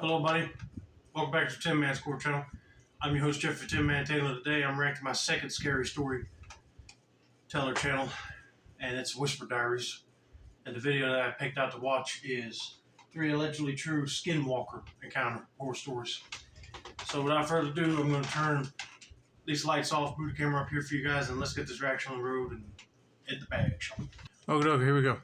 Hello, buddy. Welcome back to the 10 Man Score channel. I'm your host, Jeff for 10 Man Taylor. Today, I'm ranking my second scary story teller channel, and it's Whispered Diaries. And the video that I picked out to watch is 3 allegedly true Skinwalker encounter horror stories. So, without further ado, I'm going to turn these lights off, boot the camera up here for you guys, and let's get this reaction on the road and hit the bag. Okay, here we go.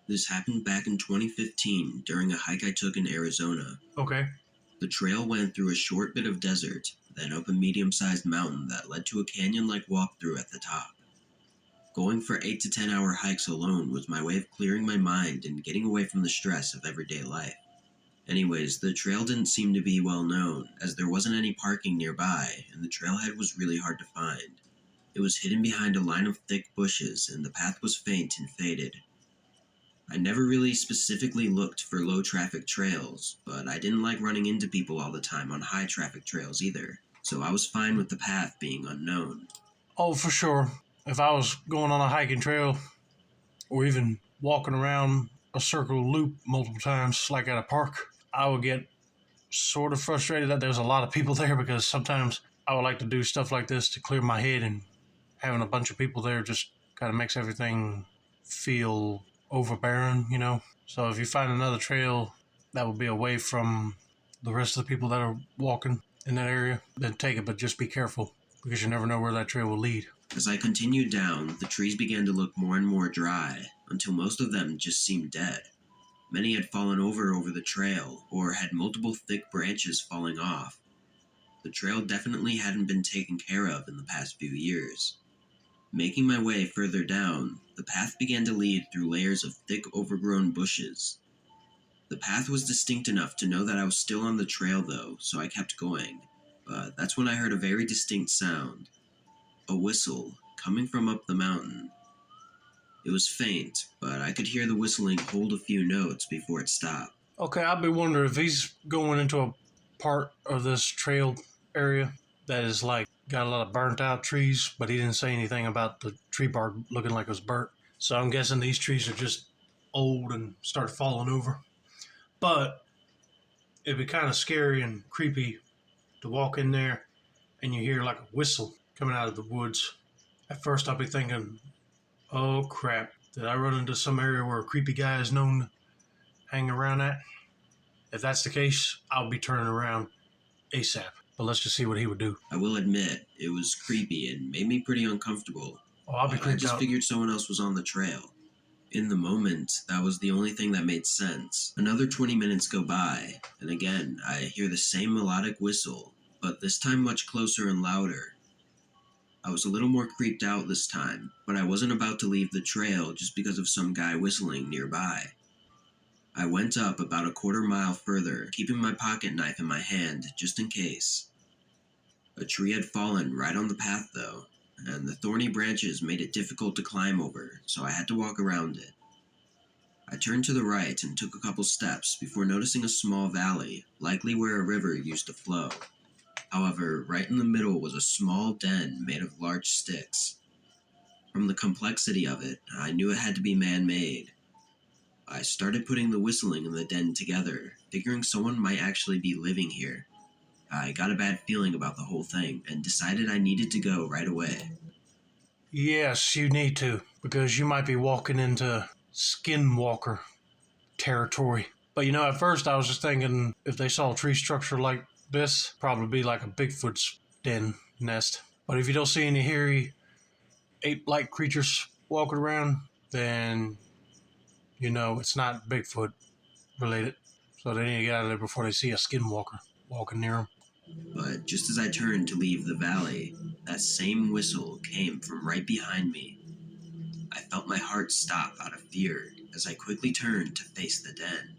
This happened back in 2015 during a hike I took in Arizona. Okay. The trail went through a short bit of desert, then up a medium-sized mountain that led to a canyon-like walkthrough at the top. Going for 8 to 10 hour hikes alone was my way of clearing my mind and getting away from the stress of everyday life. Anyways, the trail didn't seem to be well known, as there wasn't any parking nearby, and the trailhead was really hard to find. It was hidden behind a line of thick bushes, and the path was faint and faded. I never really specifically looked for low-traffic trails, but I didn't like running into people all the time on high-traffic trails either, so I was fine with the path being unknown. Oh, for sure. If I was going on a hiking trail, or even walking around a circle loop multiple times, like at a park, I would get sort of frustrated that there's a lot of people there, because sometimes I would like to do stuff like this to clear my head, and having a bunch of people there just kind of makes everything feel overbearing, you know? So if you find another trail that will be away from the rest of the people that are walking in that area, then take it, but just be careful, because you never know where that trail will lead. As I continued down, the trees began to look more and more dry, until most of them just seemed dead. Many had fallen over the trail, or had multiple thick branches falling off. The trail definitely hadn't been taken care of in the past few years. Making my way further down, the path began to lead through layers of thick overgrown bushes. The path was distinct enough to know that I was still on the trail though, so I kept going. But that's when I heard a very distinct sound. A whistle, coming from up the mountain. It was faint, but I could hear the whistling hold a few notes before it stopped. Okay, I've been wondering if he's going into a part of this trail area that is like got a lot of burnt out trees, but he didn't say anything about the tree bark looking like it was burnt. So I'm guessing these trees are just old and start falling over. But it'd be kind of scary and creepy to walk in there and you hear like a whistle coming out of the woods. At first I'll be thinking, oh crap, did I run into some area where a creepy guy is known to hang around at? If that's the case, I'll be turning around ASAP. But let's just see what he would do. I will admit, it was creepy and made me pretty uncomfortable. Oh, I'll be creeped I just out. figured someone else was on the trail. In the moment, that was the only thing that made sense. Another 20 minutes go by, and again, I hear the same melodic whistle, but this time much closer and louder. I was a little more creeped out this time, but I wasn't about to leave the trail just because of some guy whistling nearby. I went up about a quarter mile further, keeping my pocket knife in my hand, just in case. A tree had fallen right on the path though, and the thorny branches made it difficult to climb over, so I had to walk around it. I turned to the right and took a couple steps before noticing a small valley, likely where a river used to flow. However, right in the middle was a small den made of large sticks. From the complexity of it, I knew it had to be man-made. I started putting the whistling and the den together, figuring someone might actually be living here. I got a bad feeling about the whole thing and decided I needed to go right away. Yes, you need to, because you might be walking into Skinwalker territory. But you know, at first I was just thinking if they saw a tree structure like this, probably be like a Bigfoot's den nest. But if you don't see any hairy ape-like creatures walking around, then you know it's not Bigfoot related. So they need to get out of there before they see a Skinwalker walking near them. But just as I turned to leave the valley, that same whistle came from right behind me. I felt my heart stop out of fear as I quickly turned to face the den.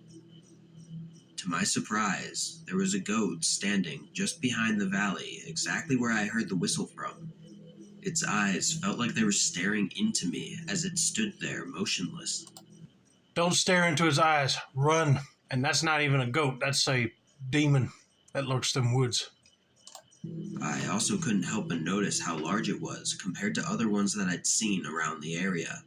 To my surprise, there was a goat standing just behind the valley, exactly where I heard the whistle from. Its eyes felt like they were staring into me as it stood there motionless. Don't stare into his eyes. Run. And that's not even a goat. That's a demon that lurks in woods. I also couldn't help but notice how large it was compared to other ones that I'd seen around the area.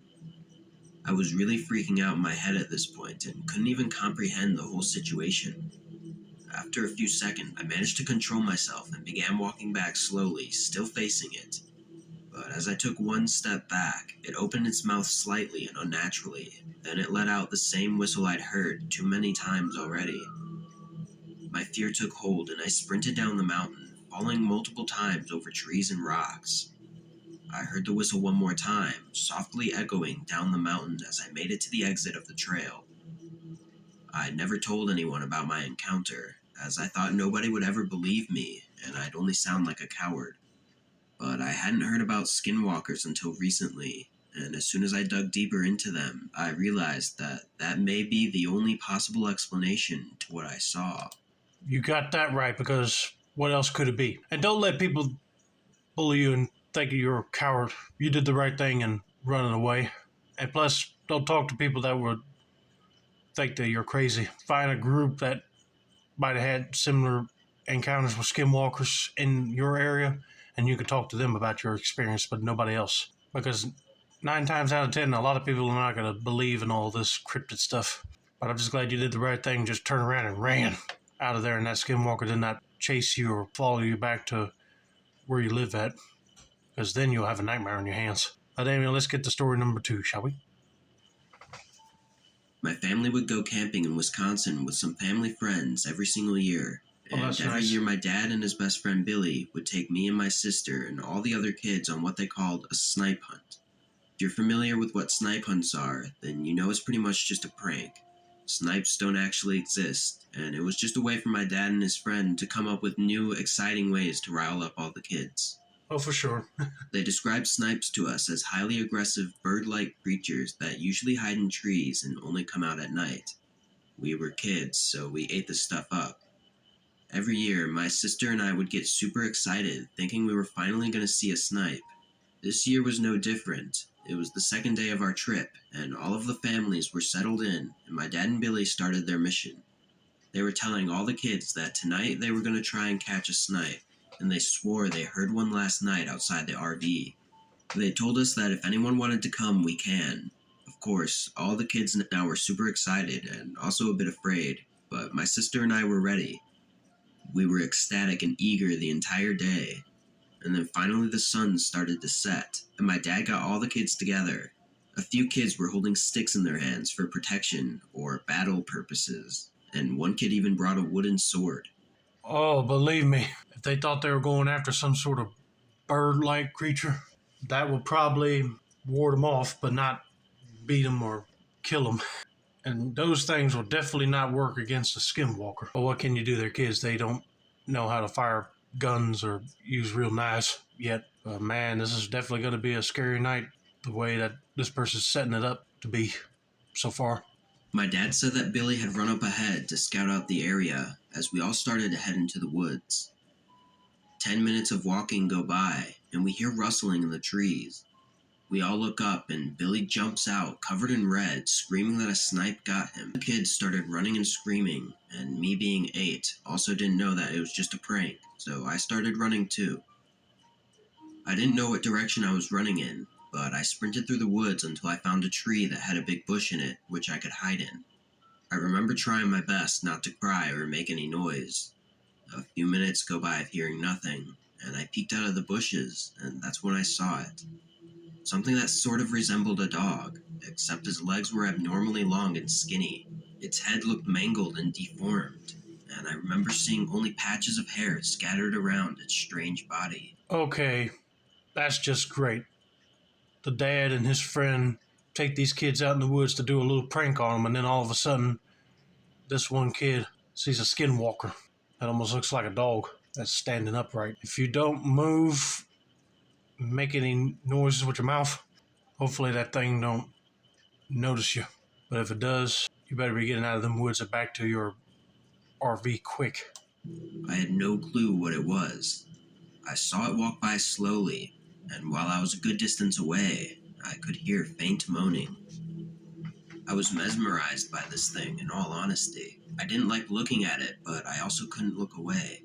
I was really freaking out in my head at this point and couldn't even comprehend the whole situation. After a few seconds, I managed to control myself and began walking back slowly, still facing it. But as I took one step back, it opened its mouth slightly and unnaturally. Then it let out the same whistle I'd heard too many times already. My fear took hold and I sprinted down the mountain, falling multiple times over trees and rocks. I heard the whistle one more time, softly echoing down the mountain as I made it to the exit of the trail. I never told anyone about my encounter, as I thought nobody would ever believe me and I'd only sound like a coward. But I hadn't heard about skinwalkers until recently, and as soon as I dug deeper into them, I realized that that may be the only possible explanation to what I saw. You got that right, because what else could it be? And don't let people bully you and think you're a coward. You did the right thing in running away. And plus, don't talk to people that would think that you're crazy. Find a group that might have had similar encounters with skinwalkers in your area, and you could talk to them about your experience, but nobody else. Because 9 times out of 10, a lot of people are not going to believe in all this cryptid stuff. But I'm just glad you did the right thing, just turned around and ran out of there, and that skinwalker did not chase you or follow you back to where you live at, because then you'll have a nightmare on your hands. Damian, let's get to story number 2, shall we? My family would go camping in Wisconsin with some family friends every single year. And that's every nice. year my dad and his best friend Billy would take me and my sister and all the other kids on what they called a snipe hunt. If you're familiar with what snipe hunts are, then you know it's pretty much just a prank. Snipes don't actually exist, and it was just a way for my dad and his friend to come up with new, exciting ways to rile up all the kids. Oh, for sure. They described snipes to us as highly aggressive bird-like creatures that usually hide in trees and only come out at night. We were kids, so we ate the stuff up. Every year, my sister and I would get super excited, thinking we were finally going to see a snipe. This year was no different. It was the second day of our trip, and all of the families were settled in, and my dad and Billy started their mission. They were telling all the kids that tonight they were going to try and catch a snipe, and they swore they heard one last night outside the RV. They told us that if anyone wanted to come, we can. Of course, all the kids now were super excited and also a bit afraid, but my sister and I were ready. We were ecstatic and eager the entire day. And then finally the sun started to set, and my dad got all the kids together. A few kids were holding sticks in their hands for protection or battle purposes, and one kid even brought a wooden sword. Oh, believe me, if they thought they were going after some sort of bird-like creature, that would probably ward them off, but not beat them or kill them. And those things will definitely not work against a skinwalker. But what can you do? They're kids. They don't know how to fire guns or use real knives yet. Man, this is definitely going to be a scary night, the way that this person's setting it up to be so far. My dad said that Billy had run up ahead to scout out the area as we all started to head into the woods. 10 minutes of walking go by, and we hear rustling in the trees. We all look up, and Billy jumps out, covered in red, screaming that a snipe got him. The kids started running and screaming, and me being 8 also didn't know that it was just a prank, so I started running too. I didn't know what direction I was running in, but I sprinted through the woods until I found a tree that had a big bush in it, which I could hide in. I remember trying my best not to cry or make any noise. A few minutes go by of hearing nothing, and I peeked out of the bushes, and that's when I saw it. Something that sort of resembled a dog, except his legs were abnormally long and skinny. Its head looked mangled and deformed, and I remember seeing only patches of hair scattered around its strange body. Okay, that's just great. The dad and his friend take these kids out in the woods to do a little prank on them, and then all of a sudden, this one kid sees a skinwalker that almost looks like a dog that's standing upright. If you don't move, make any noises with your mouth, hopefully that thing don't notice you. But if it does, you better be getting out of them woods and back to your RV quick. I had no clue what it was. I saw it walk by slowly, and while I was a good distance away, I could hear faint moaning. I was mesmerized by this thing, in all honesty. I didn't like looking at it, but I also couldn't look away.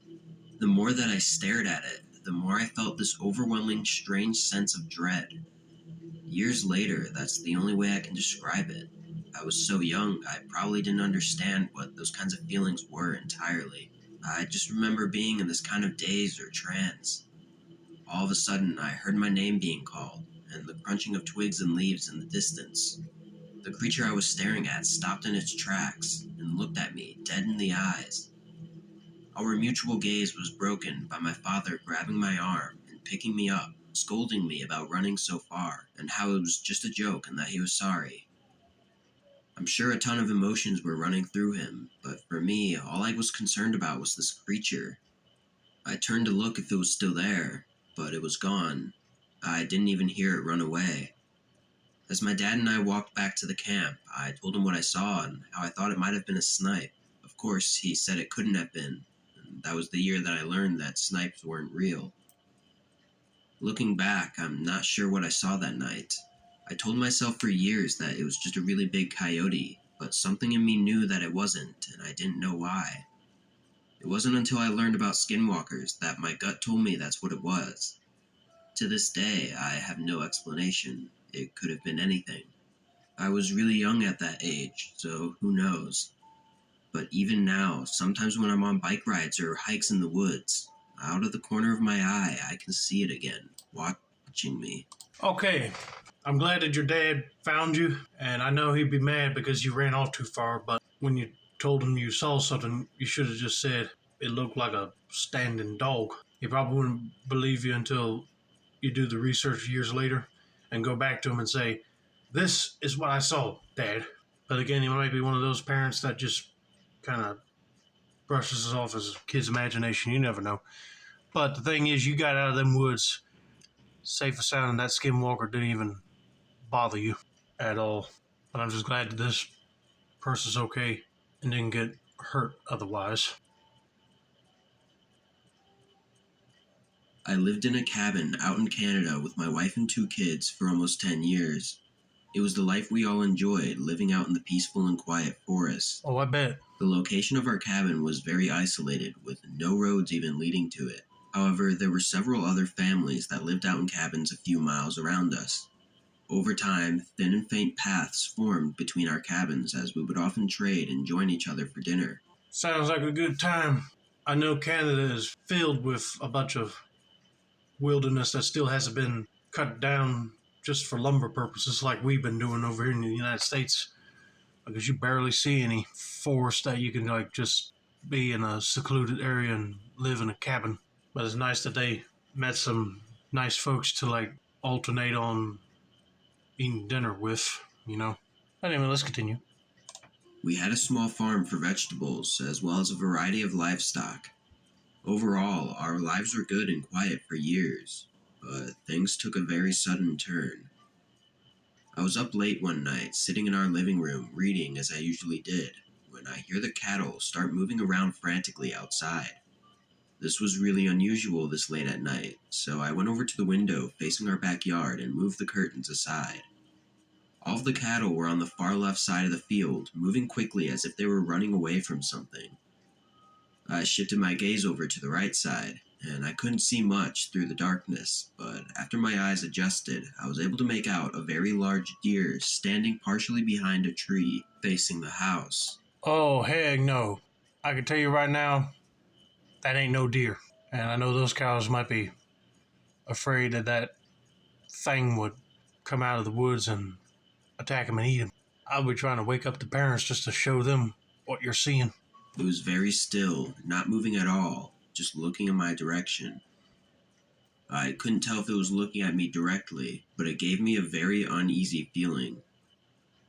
The more that I stared at it, the more I felt this overwhelming, strange sense of dread. Years later, that's the only way I can describe it. I was so young, I probably didn't understand what those kinds of feelings were entirely. I just remember being in this kind of daze or trance. All of a sudden, I heard my name being called, and the crunching of twigs and leaves in the distance. The creature I was staring at stopped in its tracks and looked at me dead in the eyes. Our mutual gaze was broken by my father grabbing my arm and picking me up, scolding me about running so far, and how it was just a joke and that he was sorry. I'm sure a ton of emotions were running through him, but for me, all I was concerned about was this creature. I turned to look if it was still there, but it was gone. I didn't even hear it run away. As my dad and I walked back to the camp, I told him what I saw and how I thought it might have been a snipe. Of course, he said it couldn't have been. And that was the year that I learned that snipes weren't real. Looking back, I'm not sure what I saw that night. I told myself for years that it was just a really big coyote, but something in me knew that it wasn't, and I didn't know why. It wasn't until I learned about skinwalkers that my gut told me that's what it was. To this day, I have no explanation. It could have been anything. I was really young at that age, so who knows. But even now, sometimes when I'm on bike rides or hikes in the woods, out of the corner of my eye, I can see it again, watching me. Okay, I'm glad that your dad found you, and I know he'd be mad because you ran off too far, but when you told him you saw something, you should have just said it looked like a standing dog. He probably wouldn't believe you until you do the research years later and go back to him and say, "This is what I saw, Dad." But again, he might be one of those parents that just kind of brushes it off as a kid's imagination. You never know. But the thing is, you got out of them woods safe and sound, and that skinwalker didn't even bother you at all. But I'm just glad that this person's okay and didn't get hurt otherwise. I lived in a cabin out in Canada with my wife and 2 kids for almost 10 years. It was the life we all enjoyed, living out in the peaceful and quiet forest. Oh, I bet. The location of our cabin was very isolated, with no roads even leading to it. However, there were several other families that lived out in cabins a few miles around us. Over time, thin and faint paths formed between our cabins as we would often trade and join each other for dinner. Sounds like a good time. I know Canada is filled with a bunch of wilderness that still hasn't been cut down just for lumber purposes like we've been doing over here in the United States, because you barely see any forest that you can like just be in a secluded area and live in a cabin. But it's nice that they met some nice folks to like alternate on eating dinner with, you know. Anyway, let's continue. We had a small farm for vegetables, as well as a variety of livestock. Overall, our lives were good and quiet for years, but things took a very sudden turn. I was up late one night, sitting in our living room, reading as I usually did, when I hear the cattle start moving around frantically outside. This was really unusual this late at night, so I went over to the window facing our backyard and moved the curtains aside. All of the cattle were on the far left side of the field, moving quickly as if they were running away from something. I shifted my gaze over to the right side, and I couldn't see much through the darkness, but after my eyes adjusted, I was able to make out a very large deer standing partially behind a tree facing the house. Oh, heck no. I can tell you right now, that ain't no deer. And I know those cows might be afraid that that thing would come out of the woods and attack them and eat them. I'll be trying to wake up the parents just to show them what you're seeing. It was very still, not moving at all, just looking in my direction. I couldn't tell if it was looking at me directly, but it gave me a very uneasy feeling.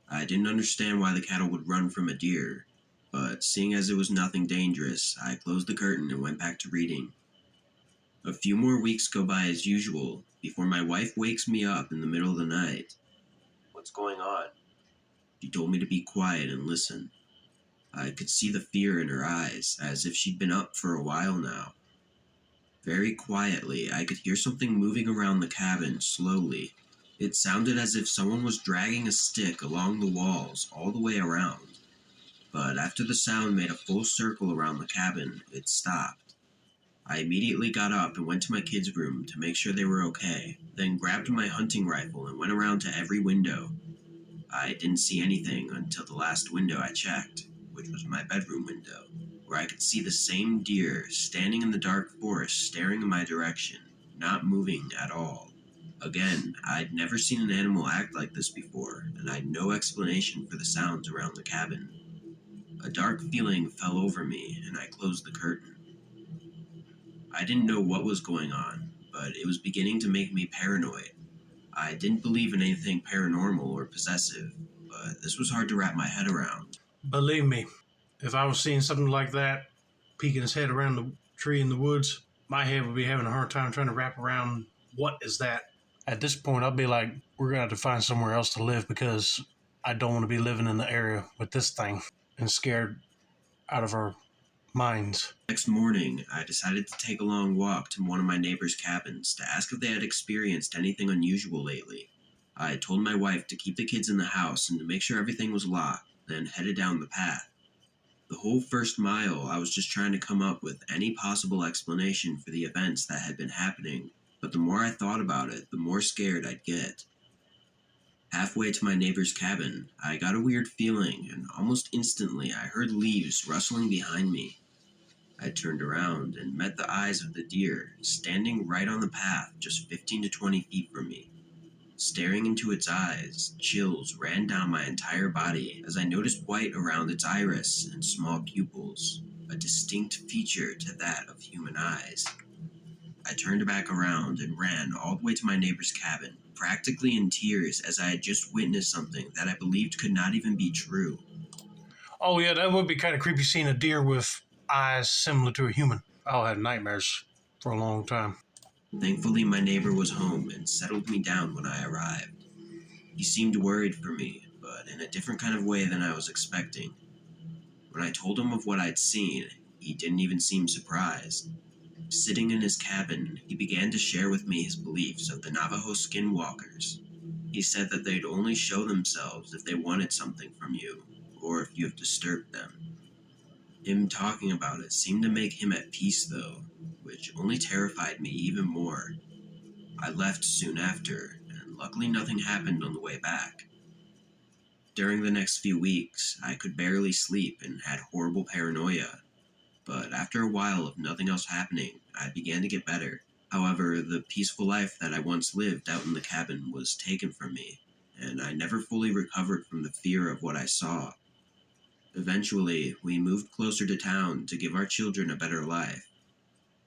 I didn't understand why the cattle would run from a deer, but seeing as it was nothing dangerous, I closed the curtain and went back to reading. A few more weeks go by as usual, before my wife wakes me up in the middle of the night. "What's going on?" She told me to be quiet and listen. I could see the fear in her eyes, as if she'd been up for a while now. Very quietly, I could hear something moving around the cabin slowly. It sounded as if someone was dragging a stick along the walls all the way around. But after the sound made a full circle around the cabin, it stopped. I immediately got up and went to my kids' room to make sure they were okay, then grabbed my hunting rifle and went around to every window. I didn't see anything until the last window I checked, which was my bedroom window, where I could see the same deer standing in the dark forest staring in my direction, not moving at all. Again, I'd never seen an animal act like this before, and I had no explanation for the sounds around the cabin. A dark feeling fell over me, and I closed the curtain. I didn't know what was going on, but it was beginning to make me paranoid. I didn't believe in anything paranormal or possessive, but this was hard to wrap my head around. Believe me, if I was seeing something like that, peeking his head around the tree in the woods, my head would be having a hard time trying to wrap around what is that. At this point, I'd be like, we're going to have to find somewhere else to live because I don't want to be living in the area with this thing and scared out of our minds. Next morning, I decided to take a long walk to one of my neighbors' cabins to ask if they had experienced anything unusual lately. I told my wife to keep the kids in the house and to make sure everything was locked, then headed down the path. The whole first mile, I was just trying to come up with any possible explanation for the events that had been happening, but the more I thought about it, the more scared I'd get. Halfway to my neighbor's cabin, I got a weird feeling, and almost instantly I heard leaves rustling behind me. I turned around and met the eyes of the deer, standing right on the path just 15 to 20 feet from me. Staring into its eyes, chills ran down my entire body as I noticed white around its iris and small pupils, a distinct feature to that of human eyes. I turned back around and ran all the way to my neighbor's cabin, practically in tears as I had just witnessed something that I believed could not even be true. Oh, yeah, that would be kind of creepy seeing a deer with eyes similar to a human. I'll have nightmares for a long time. Thankfully, my neighbor was home and settled me down when I arrived. He seemed worried for me, but in a different kind of way than I was expecting. When I told him of what I'd seen, he didn't even seem surprised. Sitting in his cabin, he began to share with me his beliefs of the Navajo Skinwalkers. He said that they'd only show themselves if they wanted something from you, or if you have disturbed them. Him talking about it seemed to make him at peace, though, which only terrified me even more. I left soon after, and luckily nothing happened on the way back. During the next few weeks, I could barely sleep and had horrible paranoia, but after a while of nothing else happening, I began to get better. However, the peaceful life that I once lived out in the cabin was taken from me, and I never fully recovered from the fear of what I saw. Eventually, we moved closer to town to give our children a better life.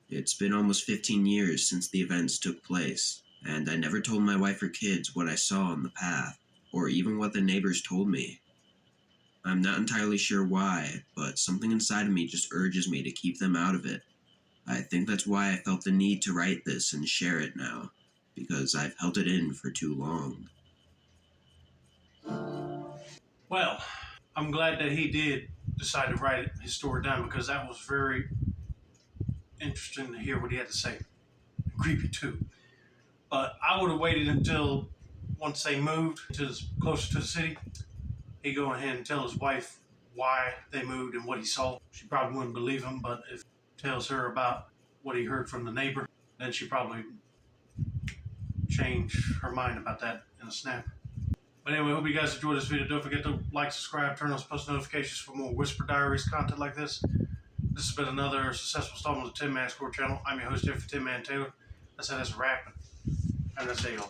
It's been almost 15 years since the events took place, and I never told my wife or kids what I saw on the path, or even what the neighbors told me. I'm not entirely sure why, but something inside of me just urges me to keep them out of it. I think that's why I felt the need to write this and share it now, because I've held it in for too long. Well, I'm glad that he did decide to write his story down because that was very interesting to hear what he had to say. Creepy too. But I would have waited until once they moved closer to the city, he'd go ahead and tell his wife why they moved and what he saw. She probably wouldn't believe him, but if he tells her about what he heard from the neighbor, then she probably change her mind about that in a snap. But anyway, hope you guys enjoyed this video. Don't forget to like, subscribe, turn on post notifications for more Whispered Diaries content like this. This has been another successful installment of the Tin Man Score channel. I'm your host, Jeffrey Tin Man Taylor. That's how that's wrapping. And that's it, y'all.